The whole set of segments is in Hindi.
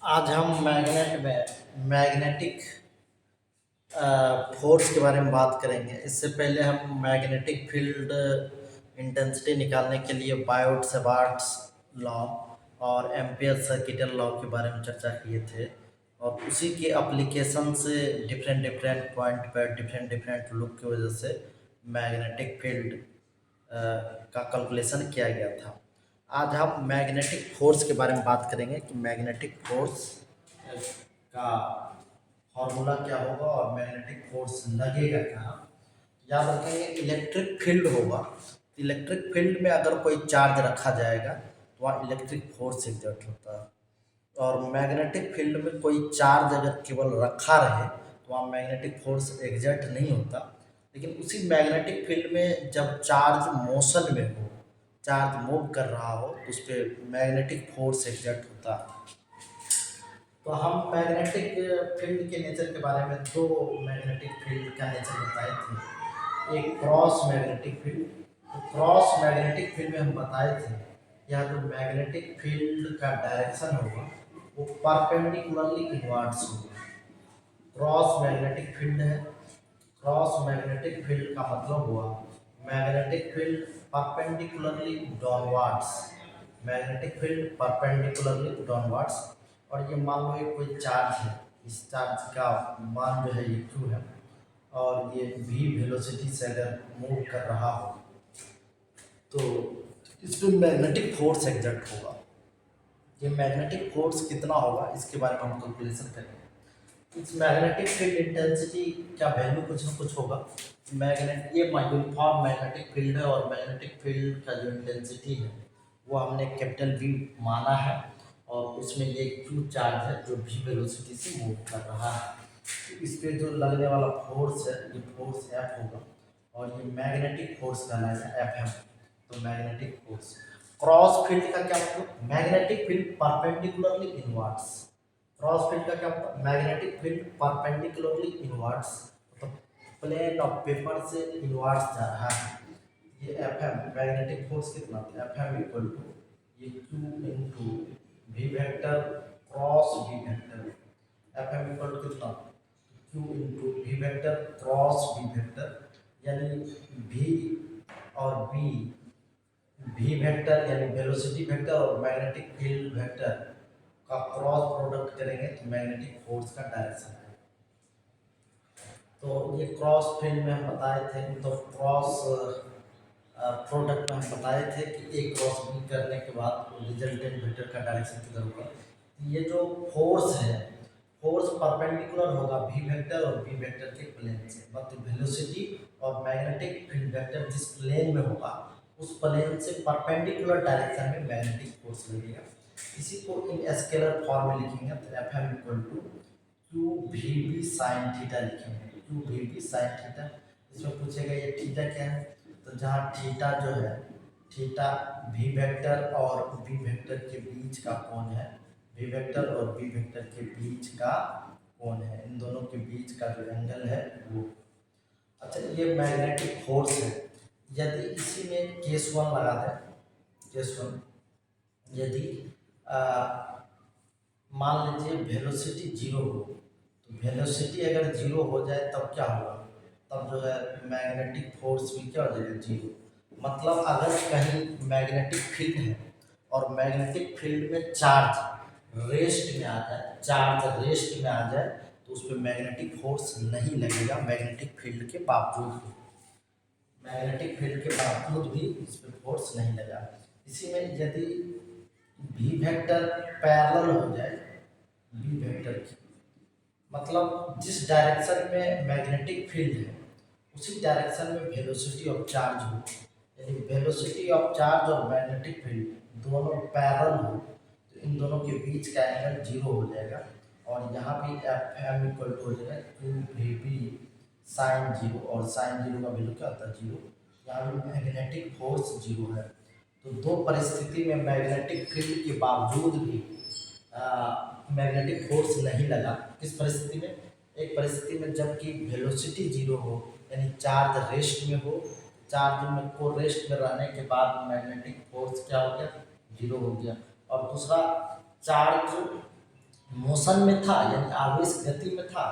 आज हम मैग्नेटिक फोर्स के बारे में बात करेंगे। इससे पहले हम मैग्नेटिक फील्ड इंटेंसिटी निकालने के लिए बायोट सेबार्ट्स लॉ और एम्पियर सर्किटल लॉ के बारे में चर्चा किए थे, और उसी के एप्लीकेशन से डिफरेंट डिफरेंट पॉइंट पर डिफरेंट डिफरेंट लुक की वजह से मैग्नेटिक फील्ड का कैलकुलेशन किया गया था। आज हम मैग्नेटिक फोर्स के बारे में बात करेंगे कि मैग्नेटिक फोर्स का फॉर्मूला क्या होगा और मैग्नेटिक फोर्स लगेगा कहाँ। याद रखेंगे, इलेक्ट्रिक फील्ड होगा। इलेक्ट्रिक फील्ड में अगर कोई चार्ज रखा जाएगा तो वहाँ इलेक्ट्रिक फोर्स एग्जर्ट होता है, और मैग्नेटिक फील्ड में कोई चार्ज अगर केवल रखा रहे तो वहाँ मैग्नेटिक फोर्स एग्जर्ट नहीं होता। लेकिन उसी मैग्नेटिक फील्ड में जब चार्ज मोशन में हो, चार्ज मूव कर रहा हो, तो उस पर मैग्नेटिक फोर्स एग्जर्ट होता है। तो हम मैग्नेटिक फील्ड के नेचर के बारे में दो मैग्नेटिक फील्ड का नेचर बताए थे। एक क्रॉस मैग्नेटिक फील्ड। तो क्रॉस मैग्नेटिक फील्ड में हम बताए थे यह जो मैग्नेटिक फील्ड का डायरेक्शन होगा वो परपेंडिकुलरली इनवर्ड्स होगा। क्रॉस मैग्नेटिक फील्ड है। क्रॉस मैग्नेटिक फील्ड का मतलब हुआ magnetic field perpendicularly downwards. Magnetic field perpendicularly downwards. और ये मान लो एक कोई चार्ज है, इस चार्ज का मान जो है ये क्यू है, और ये v वेलोसिटी से अगर मूव कर रहा हो तो इस पर मैग्नेटिक फोर्स एग्जर्ट होगा। ये मैग्नेटिक फोर्स कितना होगा इसके बारे में हम कैलकुलेशन करेंगे। इस मैग्नेटिक फील्ड इंटेंसिटी का वैल्यू कुछ ना कुछ होगा। ये यूनिफॉर्म मैग्नेटिक फील्ड है, और मैग्नेटिक फील्ड का जो इंटेंसिटी है वो हमने कैपिटल V माना है, और उसमें ये क्यू चार्ज है जो v वेलोसिटी से मूव कर रहा है। तो इस पे जो लगने वाला फोर्स है ये फोर्स F होगा, और ये मैग्नेटिक फोर्स कहलाएगा Fm। तो मैग्नेटिक फोर्स क्रॉस फील्ड का क्या मतलब, magnetic field perpendicularly inwards. Cross field का क्या मतलब, मैग्नेटिक फील्ड परपेंडिकुलरली इनवर्ड्स, मतलब प्लेन ऑफ पेपर से इनवर्ड्स जा रहा है। ये Fm मैग्नेटिक फोर्स कितना था, Fm इक्वल टू ये Q into v vector cross v vector. Fm equal to कितना, Q into v vector cross v vector, यानी V और B, V वेक्टर यानी वेलोसिटी वेक्टर और मैग्नेटिक फील्ड वेक्टर का क्रॉस प्रोडक्ट करेंगे तो मैग्नेटिक फोर्स का डायरेक्शन है। तो ये क्रॉस फील्ड में हम बताए थे, तो क्रॉस प्रोडक्ट में हम बताए थे कि ए क्रॉस बी करने के बाद रिजल्टेंट वेक्टर का डायरेक्शन किधर होगा। ये जो फोर्स है, फोर्स परपेंडिकुलर होगा v वेक्टर और v वेक्टर के प्लेन से, मतलब वेलोसिटी और मैग्नेटिक फील्ड वेक्टर जिस प्लेन में होगा उस प्लेन से परपेंडिकुलर डायरेक्शन में मैग्नेटिक फोर्स लगेगा। इसी को इन स्केलर फॉर्म में लिखेंगे तो Fm equal to q v b sine theta लिखेंगे। Q v b sine theta, इसमें पूछेगा ये थीटा क्या है, तो जहाँ थीटा जो है, थीटा v वेक्टर और v वेक्टर के बीच का कोण है, v वेक्टर और v वेक्टर के बीच का कोण है, इन दोनों के बीच का जो एंगल है वो। अच्छा, ये मैग्नेटिक फोर्स है। यदि इसी में केस वन लगा दें, केस वन, यदि मान लीजिए वेलोसिटी जीरो हो, तो वेलोसिटी अगर जीरो हो जाए तब क्या होगा, तब जो है मैग्नेटिक फोर्स भी क्या हो जाएगा, जीरो। मतलब अगर कहीं मैग्नेटिक फील्ड है और मैग्नेटिक फील्ड में चार्ज रेस्ट में आ जाए, चार्ज रेस्ट में आ जाए तो उस पर मैग्नेटिक फोर्स नहीं लगेगा, मैग्नेटिक फील्ड के बावजूद भी। मैग्नेटिक फील्ड के बावजूद भी इस पर फोर्स नहीं लगा। इसी में यदि v वेक्टर पैरेलल हो जाए, v वेक्टर की मतलब जिस डायरेक्शन में मैग्नेटिक फील्ड है उसी डायरेक्शन में वेलोसिटी ऑफ चार्ज हो, यानी वेलोसिटी ऑफ चार्ज और मैग्नेटिक फील्ड दोनों पैरेलल हो, तो इन दोनों के बीच का एंगल जीरो हो जाएगा, और यहाँ भी Fm इक्वल टू हो जाएगा q v b sine zero, और साइन जीरो का वैल्यू क्या होता है, जीरो। यहाँ भी मैग्नेटिक फोर्स जीरो है। तो दो परिस्थिति में मैग्नेटिक फील्ड के बावजूद भी मैग्नेटिक फोर्स नहीं लगा। किस परिस्थिति में, एक परिस्थिति में जबकि वेलोसिटी जीरो हो, यानी चार्ज रेस्ट में हो, चार्ज में को रेस्ट में रहने के बाद मैग्नेटिक फोर्स क्या हो गया, जीरो हो गया। और दूसरा, चार्ज मोशन में था यानी आवेश गति में था,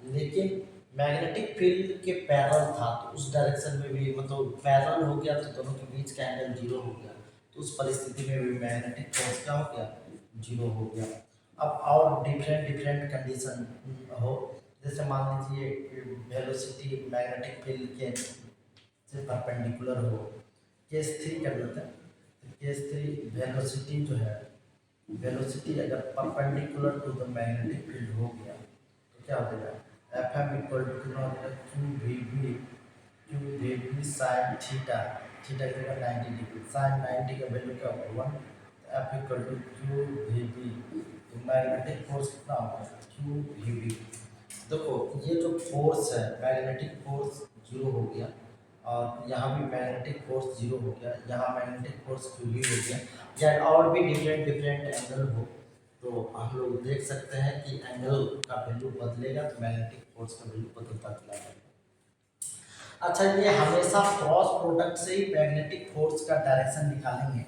लेकिन मैग्नेटिक फील्ड के पैरेलल था, तो उस डायरेक्शन में भी मतलब पैरेलल हो गया तो दोनों के बीच का एंगल जीरो हो गया, तो उस परिस्थिति में भी मैग्नेटिक फोर्स क्या हो गया, जीरो हो गया। अब और डिफरेंट डिफरेंट कंडीशन हो, जैसे मान लीजिए वेलोसिटी मैग्नेटिक फील्ड के से परपेंडिकुलर हो, केस थ्री कर लेते हैं। तो केस थ्री वेलोसिटी जो है, वेलोसिटी अगर perpendicular to the magnetic field हो गया तो क्या हो जाएगा, एफ एम इक्वल टू कितना हो जाएगा, q v b sine theta, theta की जगह 90 डिग्री, साइन 90 का वैल्यू क्या होगा 1, f equal to q v b, तो मैग्नेटिक फोर्स कितना होगा क्यू वी बी। देखो ये जो फोर्स है मैग्नेटिक फोर्स जीरो हो गया, और यहाँ भी मैग्नेटिक फोर्स जीरो हो गया, यहाँ मैग्नेटिक फोर्स क्यू भी हो गया, या और भी डिफरेंट डिफरेंट एंगल हो, तो हम लोग देख सकते हैं कि एंगल का वैल्यू बदलेगा तो मैग्नेटिक फोर्स का वैल्यू बदलता चला जाएगा। अच्छा, ये हमेशा क्रॉस प्रोडक्ट से ही मैग्नेटिक फोर्स का डायरेक्शन निकालेंगे,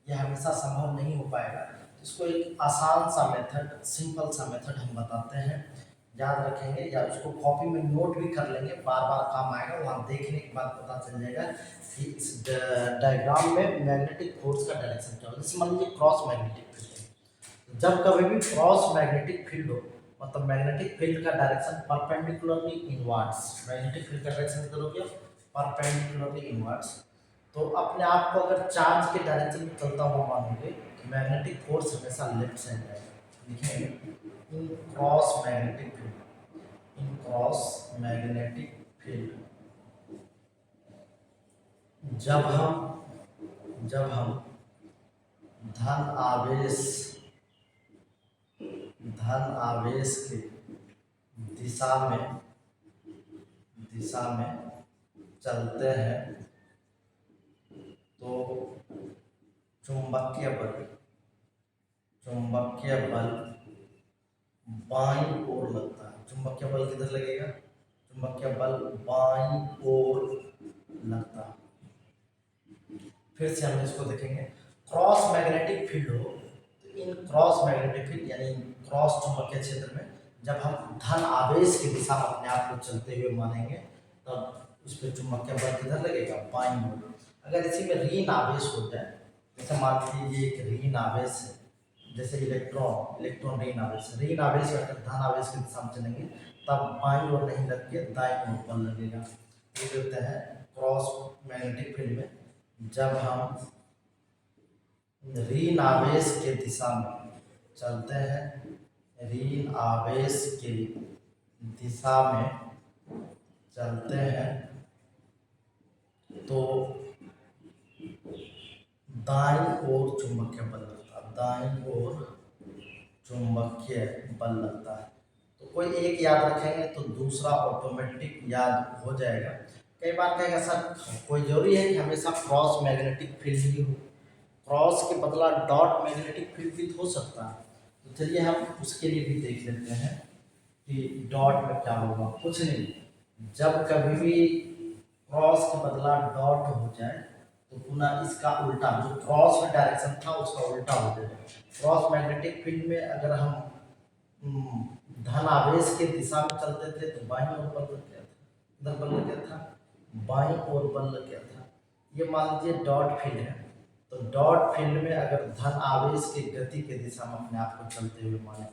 ये हमेशा संभव नहीं हो पाएगा। इसको एक आसान सा मेथड, सिंपल सा मेथड हम बताते हैं, याद रखेंगे या उसको कॉपी में नोट भी कर लेंगे, बार बार काम आएगा, वहाँ देखने के बाद पता चल जाएगा कि इस डायग्राम में मैग्नेटिक फोर्स का डायरेक्शन क्या होगा। जैसे मान लीजिए क्रॉस मैग्नेटिक फील्ड है, जब कभी भी क्रॉस मैग्नेटिक फील्ड हो मतलब मैग्नेटिक फील्ड का direction perpendicularly inwards, magnetic field का डायरेक्शन किधर हो गया, परपेंडिकुलरली इनवर्ड्स, तो अपने आप को अगर चार्ज के डायरेक्शन में चलता हुआ मानोगे तो मैग्नेटिक फोर्स हमेशा लेफ्ट साइड रहेगा। लिखेंगे इन क्रॉस मैग्नेटिक फील्ड, इन क्रॉस मैग्नेटिक फील्ड जब हम धन आवेश धन आवेश के दिशा में चलते हैं तो चुंबकीय बल बाईं ओर लगता है। चुंबकीय बल किधर लगेगा, चुंबकीय बल बाईं ओर लगता है। फिर से हम इसको देखेंगे, क्रॉस मैग्नेटिक फील्ड हो तो इन क्रॉस मैग्नेटिक फील्ड यानी क्रॉस चुंबकीय क्षेत्र में जब हम धन आवेश की दिशा में अपने आप को चलते हुए मानेंगे तब उस पर चुंबकीय बल किधर लगेगा, बाईं ओर। अगर इसी में ऋण आवेश हो जाए, जैसे मान लीजिए एक ऋण आवेश है, जैसे इलेक्ट्रॉन ऋण आवेश अगर धन आवेश की दिशा में चलेंगे तब बाईं ओर नहीं लग के दाईं ओर बल लगेगा। ये कहते हैं क्रॉस मैग्नेटिक फील्ड में जब हम ऋण आवेश के दिशा में चलते हैं, ऋण आवेश के दिशा में चलते हैं तो दाईं ओर चुंबकीय बल लगता है, दाईं ओर चुंबकीय बल लगता है। तो कोई एक याद रखेंगे तो दूसरा ऑटोमेटिक याद हो जाएगा। कई बार कहेगा सर कोई जरूरी है कि हमेशा क्रॉस मैग्नेटिक फील्ड ही हो, क्रॉस के बदला डॉट मैग्नेटिक फील्ड भी हो सकता है। तो चलिए हम उसके लिए भी देख लेते हैं कि डॉट में क्या होगा। कुछ नहीं, जब कभी भी क्रॉस के बदला डॉट हो जाए तो पुनः इसका उल्टा, जो क्रॉस में डायरेक्शन था उसका उल्टा हो जाएगा। क्रॉस मैग्नेटिक फील्ड में अगर हम धन आवेश के दिशा में चलते थे तो बाईं ओर बल लग गया था, इधर बल लग गया था, बाईं ओर बल लग गया था। ये मान लीजिए डॉट फील्ड है, तो डॉट फील्ड में अगर धन आवेश की गति के दिशा में अपने आप को चलते हुए माने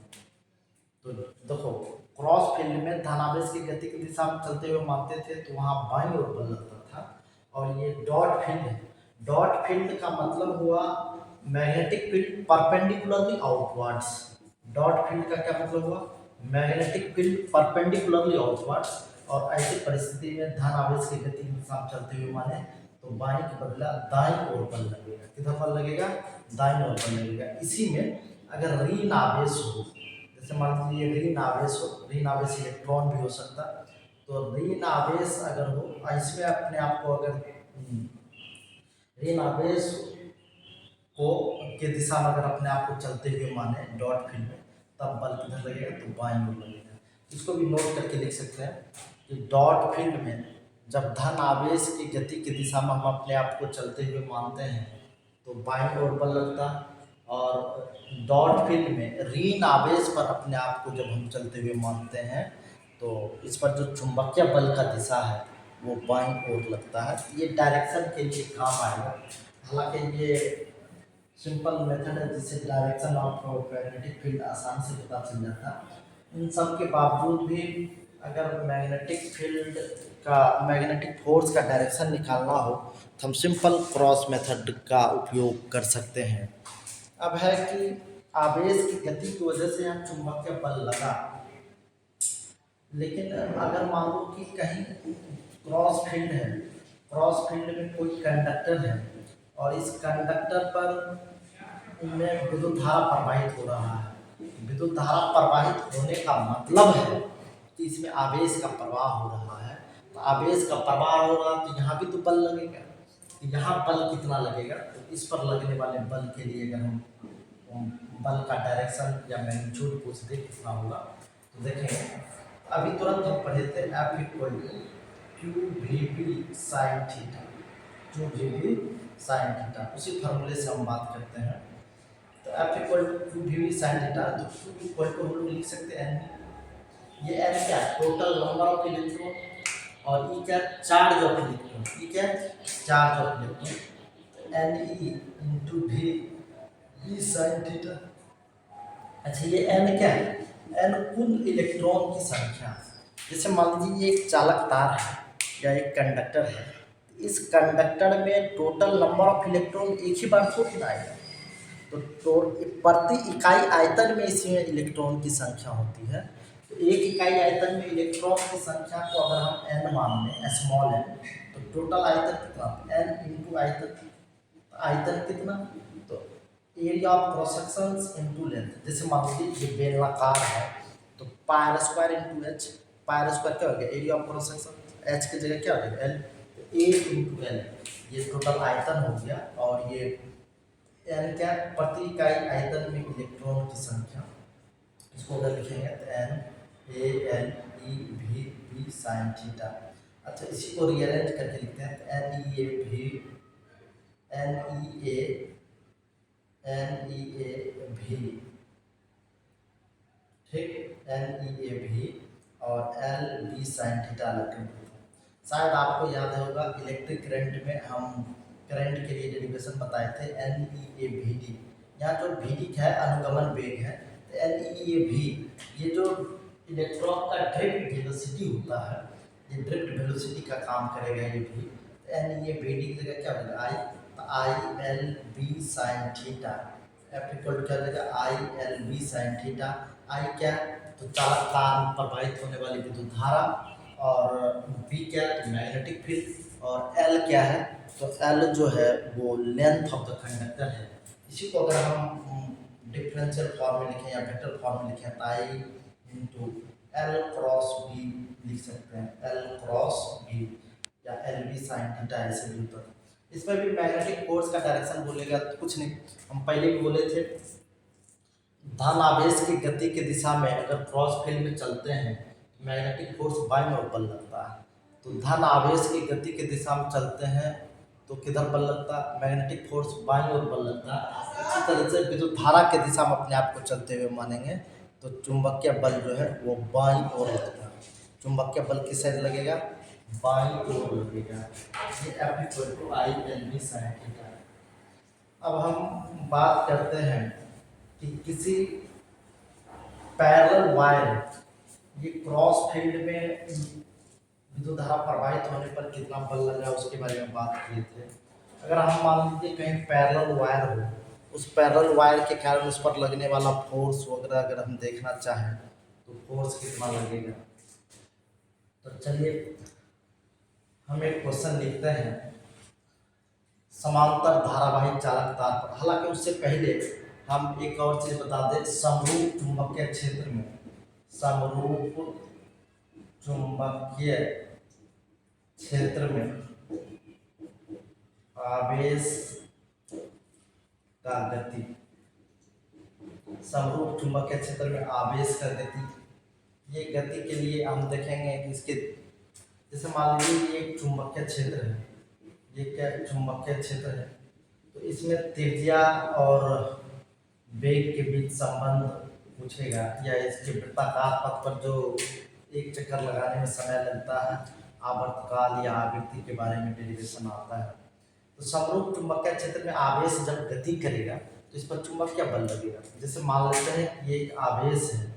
तो देखो क्रॉस फील्ड में धन आवेश की गति की दिशा में चलते हुए मानते थे तो वहाँ बाईं ओर बल लगता था। और ये डॉट फील्ड है, डॉट फील्ड का मतलब हुआ magnetic field perpendicularly outwards. Dot field का क्या मतलब हुआ, मैग्नेटिक फील्ड परपेंडिकुलरली आउटवर्ड्स। और ऐसी परिस्थिति में धन आवेश की गति की दिशा में चलते हुए माने तो बाईं के बदला दाईं ओर बल लगेगा। किधर बल लगेगा, दाईं ओर बल लगेगा। इसी में अगर ऋण आवेश हो, जैसे मान लीजिए ऋण आवेश हो, ऋण आवेश इलेक्ट्रॉन भी हो सकता है, तो ऋण आवेश अगर हो इसमें अपने आप को अगर ऋण आवेश को के दिशा में अगर अपने आप को चलते हुए माने डॉट फील्ड में तब बल किधर लगेगा, तो बाईं ओर लगेगा। इसको भी नोट करके लिख सकते हैं कि डॉट फील्ड में जब धन आवेश की गति की दिशा में हम अपने आप को चलते हुए मानते हैं तो बाईं ओर बल लगता है, और डॉट फील्ड में ऋण आवेश पर अपने आप को जब हम चलते हुए मानते हैं तो इस पर जो चुंबकीय बल का दिशा है वो बाईं ओर लगता है। ये डायरेक्शन के लिए काम आएगा। हालांकि ये सिंपल मेथड है जिससे डायरेक्शन ऑफ मैग्नेटिक फील्ड आसान से पता चल जाता है। इन सब के बावजूद भी अगर मैग्नेटिक फील्ड का मैग्नेटिक फोर्स का डायरेक्शन निकालना हो तो हम सिंपल क्रॉस मेथड का उपयोग कर सकते हैं। अब है कि आवेश की गति की वजह से यहाँ चुंबकीय बल लगा, लेकिन अगर मान लो कि कहीं क्रॉस फील्ड है, क्रॉस फील्ड में कोई कंडक्टर है और इस कंडक्टर पर में विद्युत धारा प्रवाहित हो रहा है। विद्युत धारा प्रवाहित होने का मतलब है कि इसमें आवेश का प्रवाह हो रहा है। तो आवेश का प्रवाह हो रहा है तो यहाँ भी तो बल लगेगा। तो यहाँ बल कितना लगेगा, तो इस पर लगने वाले बल के लिए अगर हम बल का डायरेक्शन या मैग्नीट्यूड पूछ दे कितना होगा तो देखेंगे। अभी तुरंत हम पढ़े थे F equal to q v b sine theta, q v b sine theta, उसी फार्मूले से हम बात करते हैं। तो F equal to q v b sine theta, तो क्यू इक्वल टू हम लोग लिख सकते हैं N। ये N क्या है, टोटल नंबर ऑफ इलेक्ट्रॉन, और E क्या, चार्ज ऑफ इलेक्ट्रॉन। E क्या, charge of electron. Ne into v sine theta. अच्छा ये N क्या है, N कुल इलेक्ट्रॉन की संख्या। जैसे मान लीजिए एक चालक तार है या एक कंडक्टर है, इस कंडक्टर में टोटल नंबर ऑफ इलेक्ट्रॉन एक ही बार थोड़ी ना आएगा। तो प्रति इकाई आयतन में इसमें इलेक्ट्रॉन की संख्या होती है। तो एक इकाई आयतन में इलेक्ट्रॉन की संख्या को अगर हम n मान लें, स्मॉल n, तो टोटल आयतन कितना, n इंटू आयतन, आयतन कितना, तो area of cross section into length. जैसे मान लीजिए ये बेलनाकार है तो pier square into H, pier square क्या हो गया, area of cross section, H की जगह क्या हो गया एल, ए इंटू एल, ये टोटल आयतन हो गया। और ये एन क्या, प्रति इकाई आयतन में इलेक्ट्रॉन की संख्या। इसको अगर लिखेंगे तो n a n e v b sine theta. अच्छा इसी को रीअरेंज करके लिखते हैं तो n e a v, n e a भी, ठीक, एन ई ए भी और एल बी साइन थीटा लगते हैं। शायद आपको याद होगा इलेक्ट्रिक करंट में हम करंट के लिए डेरिवेशन बताए थे एन ई ए भी डी। यहाँ जो भी डी है अनुगमन वेग है, तो एन ई ए भी ये जो इलेक्ट्रॉन का ड्रिफ्ट वेलोसिटी होता है, ये ड्रिफ्ट वेलोसिटी का काम करेगा ये भी। तो एन ई ए भी डी की जगह क्या होगा i, i l b sine theta. F equal क्या हो जाएगा, i l b sine theta. I क्या, तो चालक तार में प्रवाहित होने वाली विद्युत धारा, और बी क्या, तो मैग्नेटिक फील्ड, और एल क्या है, तो एल जो है वो लेंथ ऑफ द कंडक्टर है। इसी को अगर हम डिफरेंशियल फॉर्म में लिखें या वेक्टर फॉर्म में लिखें तो आई इंटू एल क्रॉस बी लिख सकते हैं, एल क्रॉस बी या एल बी साइन थीटा ऐसे भी होता है। इसमें भी मैग्नेटिक फोर्स का डायरेक्शन बोलेगा तो कुछ नहीं, हम पहले भी बोले थे धन आवेश की गति की दिशा में अगर क्रॉस फील्ड में चलते हैं मैग्नेटिक फोर्स बाईं ओर बल लगता है। तो धन आवेश की गति की दिशा में चलते हैं तो किधर बल लगता है, मैग्नेटिक फोर्स बाईं ओर बल लगता है। इसी तरह से विद्युत धारा की दिशा में अपने आप को चलते हुए मानेंगे तो चुंबकीय बल जो है वो बाईं ओर लगता है। चुंबकीय बल किस साइड लगेगा, बाईं ओर लगेगा। ये F equal to i l b sine theta. अब हम बात करते हैं कि किसी पैरेलल वायर, ये क्रॉस फील्ड में विद्युत धारा प्रवाहित होने पर कितना बल लगा उसके बारे में बात किए थे। अगर हम मान लीजिए कहीं पैरेलल वायर हो, उस पैरेलल वायर के कारण उस पर लगने वाला फोर्स वगैरह अगर हम देखना चाहें तो फोर्स कितना लगेगा। तो चलिए हम एक क्वेश्चन लिखते हैं समांतर धारावाही चालक तार पर। हालांकि उससे पहले हम एक और चीज बता दें, समरूप चुंबकीय क्षेत्र में, समरूप चुंबकीय क्षेत्र में आवेश का गति, समरूप चुंबकीय क्षेत्र में आवेश का गति, ये गति के लिए हम देखेंगे कि इसके, जैसे मान लीजिए ये एक चुंबकीय क्षेत्र है, ये क्या चुंबकीय क्षेत्र है, तो इसमें त्रिज्या और वेग के बीच संबंध पूछेगा, या इसके वृत्ताकार पथ पर जो एक चक्कर लगाने में समय लगता है, आवर्तकाल या आवृत्ति के बारे में डेरिवेशन आता है। तो समरूप चुंबकीय क्षेत्र में आवेश जब गति करेगा तो इस पर चुंबकीय बल लगेगा। जैसे मान लेते हैं ये एक आवेश है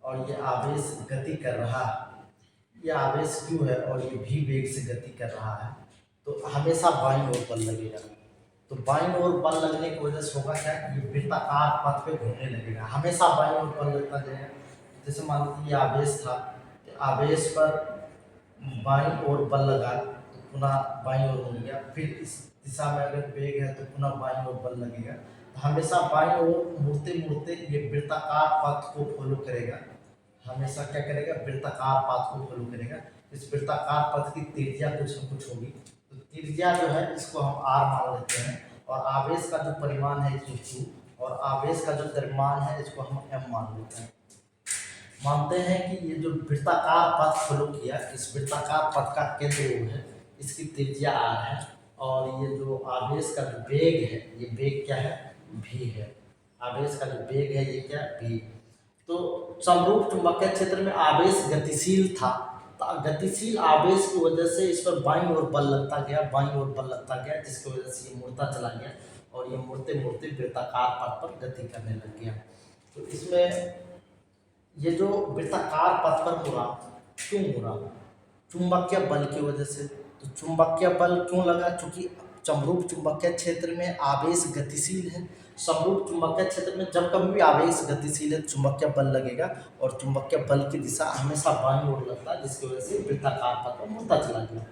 और ये आवेश गति कर रहा है, ये आवेश क्यों है और ये भी वेग से गति कर रहा है, तो हमेशा बाईं ओर बल लगेगा। तो बाईं ओर बल लगने की वजह से होगा क्या, ये वृत्ताकार पथ पे घूमने लगेगा, हमेशा बाईं ओर बल लगता जाएगा। जैसे मान लीजिए ये आवेश था, तो आवेश पर बाईं ओर बल लगा तो पुनः बाईं ओर मुड़ गया, फिर इस दिशा में अगर वेग है तो पुनः बाईं ओर बल लगेगा। तो हमेशा बाईं ओर मुड़ते मुड़ते ये वृत्ताकार पथ को फॉलो करेगा, हमेशा क्या करेगा, वृत्ताकार पथ को फॉलो करेगा। इस वृत्ताकार पथ की त्रिज्या कुछ न कुछ होगी, तो त्रिज्या जो है इसको हम आर मान लेते हैं, और आवेश का जो परिमाण है इसको q, और आवेश का जो द्रव्यमान है इसको हम m मान लेते हैं। मानते हैं कि ये जो वृत्ताकार पथ फॉलो किया, इस वृत्ताकार पथ का केंद्र O है, इसकी त्रिज्या r है, और ये जो आवेश का जो वेग है, ये वेग क्या है, v है। आवेश का जो वेग है ये क्या, v। तो समरूप चुंबकीय क्षेत्र में आवेश गतिशील था, तो गतिशील आवेश की वजह से इस पर बाईं ओर बल लगता गया, बाईं ओर बल लगता गया, जिसकी वजह से ये मुड़ता चला गया, और ये मुड़ते मुड़ते वृत्ताकार पथ पर गति करने लग गया। तो इसमें ये जो वृत्ताकार पथ पर मुड़ा, क्यों मुड़ा, चुंबकीय बल की वजह से। तो चुंबकीय बल क्यों लगा, चूंकि समरूप चुंबकीय क्षेत्र में आवेश गतिशील है। समरूप चुंबकीय क्षेत्र में जब कभी भी आवेश गतिशील है, चुंबकीय बल लगेगा, और चुंबकीय बल की दिशा हमेशा बाईं ओर लगता है, जिसकी वजह से वृत्ताकार पथ पर मुड़ता चला गया।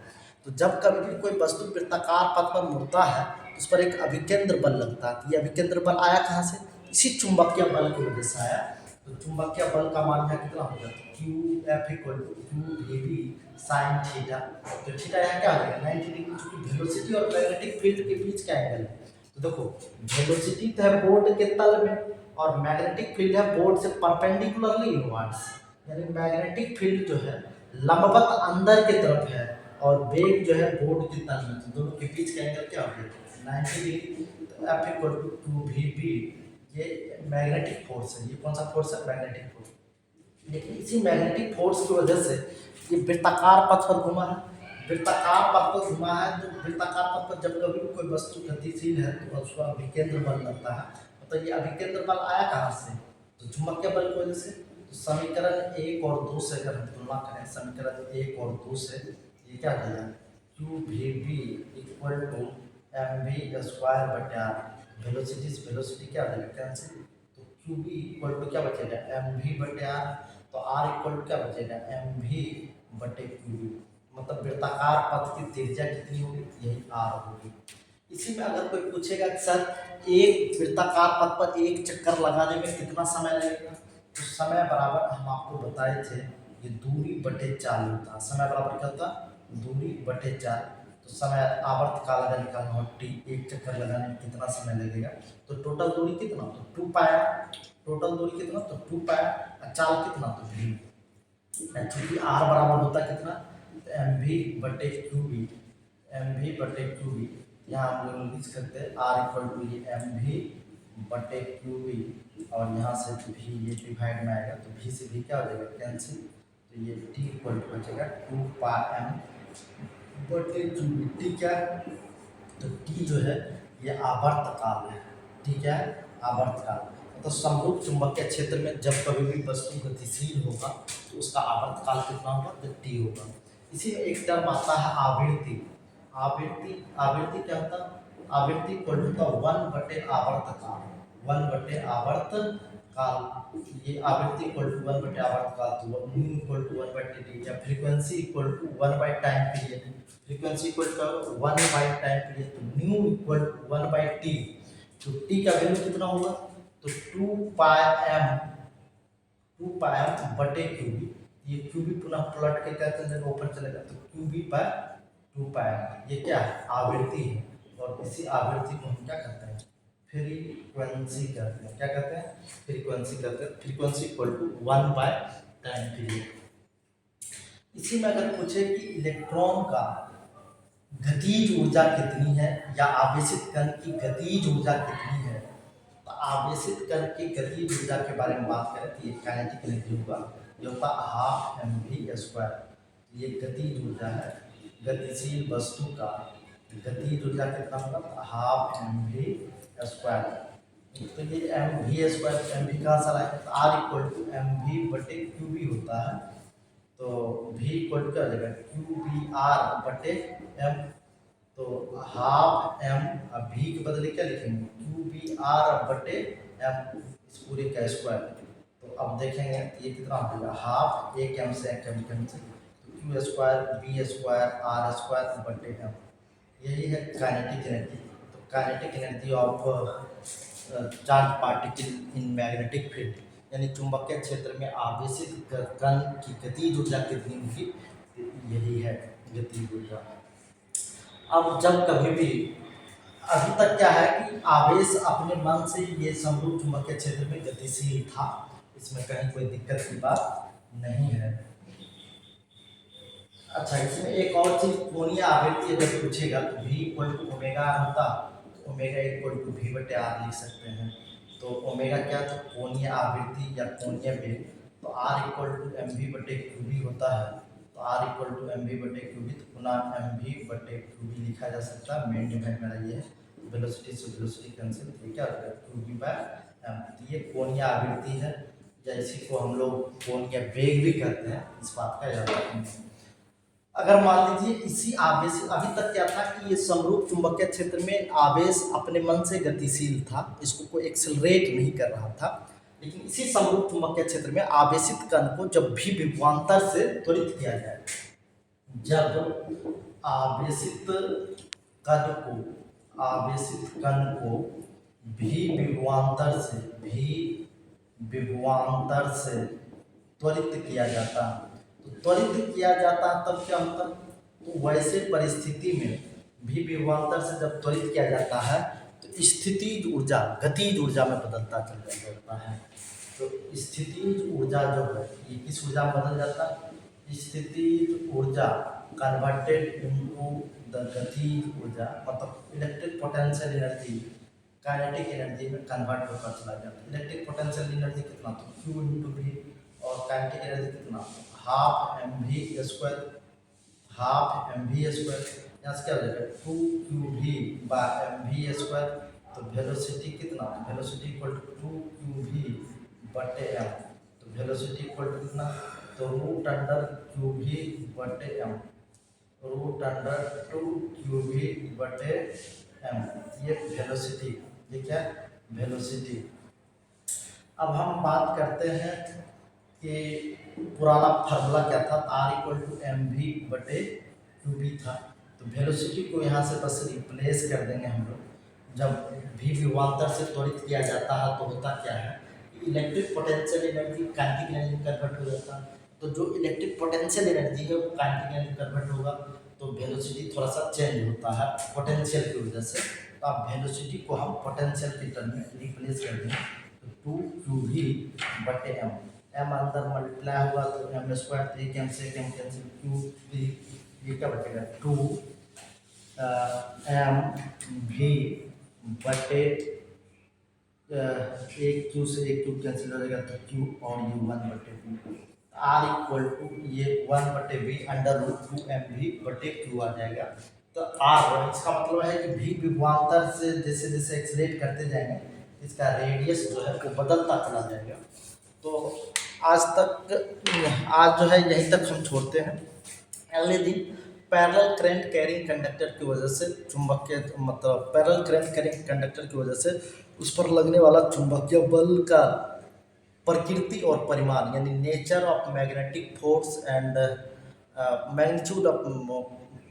तो जब कभी भी कोई वस्तु वृत्ताकार पथ पर मुड़ता है तो उस पर एक अभिकेंद्र बल लगता है। ये अभिकेंद्र बल आया कहाँ से, इसी चुंबकीय बल की वजह से आया। तो चुंबकीय बल का मान है कितना होगा, q f equal to q a b sine theta. तो थीटा यहाँ क्या आ जाएगा, 90 डिग्री, क्योंकि वेलोसिटी और मैग्नेटिक फील्ड के बीच क्या एंगल है। तो देखो वेलोसिटी तो है बोर्ड के तल में, और मैग्नेटिक फील्ड है बोर्ड से परपेंडिकुलरली इनवर्ड्स, यानी मैग्नेटिक फील्ड जो है लंबवत अंदर की तरफ है, और वेग जो है बोर्ड के तल में, तो दोनों के बीच का एंगल क्या हो गया, 90 डिग्री। तो एफ इक्वल टू 2v_b, ये मैग्नेटिक फोर्स है। ये कौन सा फोर्स है, मैग्नेटिक फोर्स। लेकिन इसी मैग्नेटिक फोर्स की वजह से ये वृत्ताकार पथ पर घुमा है, वृत्ताकार पथ पर घुमा है। तो वृत्ताकार पथ पर जब कभी भी कोई वस्तु गतिशील है तो उसका अभिकेंद्र बल लगता है। तो ये अभिकेंद्र बल आया कहाँ से, तो चुंबकीय बल की वजह से। तो समीकरण 1 और 2 से अगर हम तुलना करें, समीकरण 1 और 2 से ये क्या हो जाएगा, qvb equal to mv²/r। Velocity क्या हो जाएगा, कैंसिल। तो qb इक्वल टू क्या बचेगा, mv/r। तो r इक्वल टू क्या बचेगा, mv/qb। मतलब वृत्ताकार पथ की त्रिज्या कितनी होगी, यही r होगी। इसी में अगर कोई पूछेगा कि सर एक वृत्ताकार पथ पर एक चक्कर लगाने में कितना समय लगेगा, तो समय बराबर हम आपको बताए थे, ये दूरी बटे 4 होता है। समय बराबर क्या होता है, दूरी बटे 4। तो समय आवर्त काल अगर निकालना हो टी, एक चक्कर लगाने में कितना समय लगेगा, तो टोटल दूरी कितना, तो 2 पाया। टोटल दूरी कितना, तो 2 पाया। चाल कितना, तो v। एक्चुअली r बराबर होता है कितना, mv/qb। mv/qb यहाँ हम लोग लिख सकते हैं r इक्वल टू ये mv/qb, और यहाँ से v ये डिवाइड में आएगा, तो v से v क्या हो जाएगा, कैंसिल। तो ये t इक्वल टू बचेगा 2πm/qb। t क्या है, तो t जो है ये आवर्त काल है। t क्या है, आवर्त काल। तो समरूप चुंबकीय क्षेत्र में जब कभी भी वस्तु गतिशील होगा तो उसका आवर्त काल कितना होगा, तो t होगा। इसी में एक टर्म आता है आवृत्ति। आवृत्ति क्या होता है, आवृत्ति इक्वल टू 1/आवर्त काल। 1/आवर्त काल, ये आवृत्ति इक्वल टू 1/आवर्त काल, तो न्यू इक्वल टू 1/t, या फ्रीक्वेंसी इक्वल टू 1/टाइम पीरियड। फ्रीक्वेंसी इक्वल टू 1/टाइम पीरियड, तो न्यू इक्वल टू 1/t। तो t का वैल्यू कितना होगा, तो 2πm/qb। ये qb पुनः पलट के क्या चलेगा, ऊपर चलेगा, तो qb/2πm। ये क्या है, आवृत्ति है। और इसी आवृत्ति को हम क्या करते हैं, फ्रीक्वेंसी करते हैं। क्या करते हैं, फ्रीक्वेंसी करते हैं। फ्रीक्वेंसी इक्वल टू 1/टाइम पीरियड। इसी में अगर पूछे कि इलेक्ट्रॉन का गतिज ऊर्जा कितनी है, या आवेशित कण की गतिज ऊर्जा कितनी है, तो आवेशित कण की गतिज ऊर्जा के बारे में बात करें तो ये काइनेटिक एनर्जी होगा, जो होता है हाफ mv²। ये गतिज ऊर्जा है, गतिशील वस्तु का गतिज ऊर्जा कितना होगा, हाफ mv²। तो ये mv², mv कहाँ से आएगा, तो r इक्वल टू mv/qv होता है। तो v इक्वल टू क्या हो जाएगा, qbr/m। तो हाफ m, अब v के बदले क्या लिखेंगे, qbr/m, इस पूरे का स्क्वायर। तो अब देखेंगे ये कितना हो जाएगा, हाफ एक m से कैंसिल, तो q²b²r²/m। यही है काइनेटिक एनर्जी। तो kinetic energy of charge particle in magnetic field, यानी चुंबकीय क्षेत्र में आवेशित कण की गतिज ऊर्जा कितनी होगी, यही है गतिज ऊर्जा। अब जब कभी भी, अभी तक क्या है कि आवेश अपने मन से ये समरूप चुंबकीय क्षेत्र में गतिशील था, इसमें कहीं कोई दिक्कत की बात नहीं है। अच्छा, इसमें एक और चीज, कोणीय आवृत्ति अगर पूछेगा तो v इक्वल टू ओमेगा होता, तो ओमेगा इक्वल टू v/r लिख सकते हैं। तो ओमेगा क्या, तो कोणीय आवृत्ति या कोणीय वेग, तो r इक्वल टू mv/qv होता है। तो r इक्वल टू mv/qv, तो पुनः mv/qv लिखा जा सकता है। मेन डिमांड मेरा ये है, वेलोसिटी से वेलोसिटी कैंसिल, तो क्या हो जाएगा, qv/m। ये कोणीय आवृत्ति है, या इसी को हम लोग कोणीय वेग भी कहते हैं, इस बात का याद रखेंगे। अगर मान लीजिए इसी आवेश, अभी तक क्या था कि ये समरूप चुंबकीय क्षेत्र में आवेश अपने मन से गतिशील था, इसको कोई एक्सेलरेट नहीं कर रहा था। लेकिन इसी समरूप चुंबकीय क्षेत्र में आवेशित कण को जब भी विभवांतर से त्वरित किया जाए, जब आवेशित कण को भी विभवांतर से त्वरित किया जाता है, तो त्वरित किया जाता है तब क्या होता है, तो वैसे परिस्थिति में भी विभवांतर से जब त्वरित किया जाता है तो स्थितिज ऊर्जा गतिज ऊर्जा में बदलता चला जाता है। तो स्थितिज ऊर्जा जो है ये किस ऊर्जा में बदल जाता है, स्थितिज ऊर्जा कन्वर्टेड इनटू द गतिज ऊर्जा, मतलब electric potential energy kinetic energy में कन्वर्ट होकर चला जाता है। इलेक्ट्रिक पोटेंशियल एनर्जी कितना, तो q इंटू वी, और काइनेटिक एनर्जी कितना, हाफ mv², यहाँ से क्या हो जाएगा 2qv/mv²। तो वेलोसिटी कितना, वेलोसिटी इक्वल टू 2qv/m। तो वेलोसिटी इक्वल टू कितना, तो √qv/m, √2qv/m, ये वेलोसिटी, ये क्या वेलोसिटी। अब हम बात करते हैं कि पुराना फार्मूला क्या था, r इक्वल टू mv/qv था। तो वेलोसिटी को यहाँ से बस रिप्लेस कर देंगे हम लोग। जब भी विभवांतर से त्वरित किया जाता है तो होता क्या है, electric potential energy kinetic energy convert हो जाता है। तो जो इलेक्ट्रिक पोटेंशियल एनर्जी है वो काइनेटिक एनर्जी कन्वर्ट होगा, तो वेलोसिटी थोड़ा सा चेंज होता है पोटेंशियल की वजह से। तो अब वेलोसिटी को हम पोटेंशियल के टर्म में रिप्लेस कर देंगे, तो 2qv/m, m अंदर मल्टीप्लाई होगा तो m², तो एक m से m कैंसिल, qv, ये क्या बचेगा 2mv/, एक q से एक q कैंसिल हो जाएगा, तो q और u 1/2, r इक्वल टू ये 1/v √2mv/q आ जाएगा। तो r, इसका मतलब है कि भी विभवांतर से जैसे जैसे एक्सलेट करते जाएंगे इसका रेडियस जो है वो बदलता चला जाएगा। तो आज जो है यहीं तक हम छोड़ते हैं। अगले दिन पैरेलल करंट कैरिंग कंडक्टर की वजह से चुंबकीय, मतलब पैरेलल करंट कैरिंग कंडक्टर की वजह से उस पर लगने वाला चुंबकीय बल का प्रकृति और परिमाण, यानी nature of magnetic force and magnitude of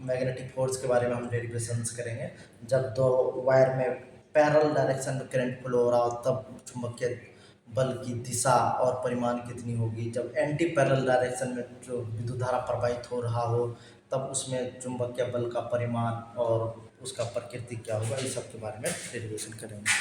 magnetic force के बारे में हम डेरिवेशंस करेंगे। जब दो वायर में पैरेलल डायरेक्शन में करंट फ्लो हो रहा हो तब चुंबकीय बल की दिशा और परिमाण कितनी होगी, जब एंटी पैरेलल डायरेक्शन में जो विद्युत धारा प्रवाहित हो रहा हो तब उसमें चुंबकीय बल का परिमाण और उसका प्रकृति क्या होगा, इस सब के बारे में डेरिवेशन करेंगे।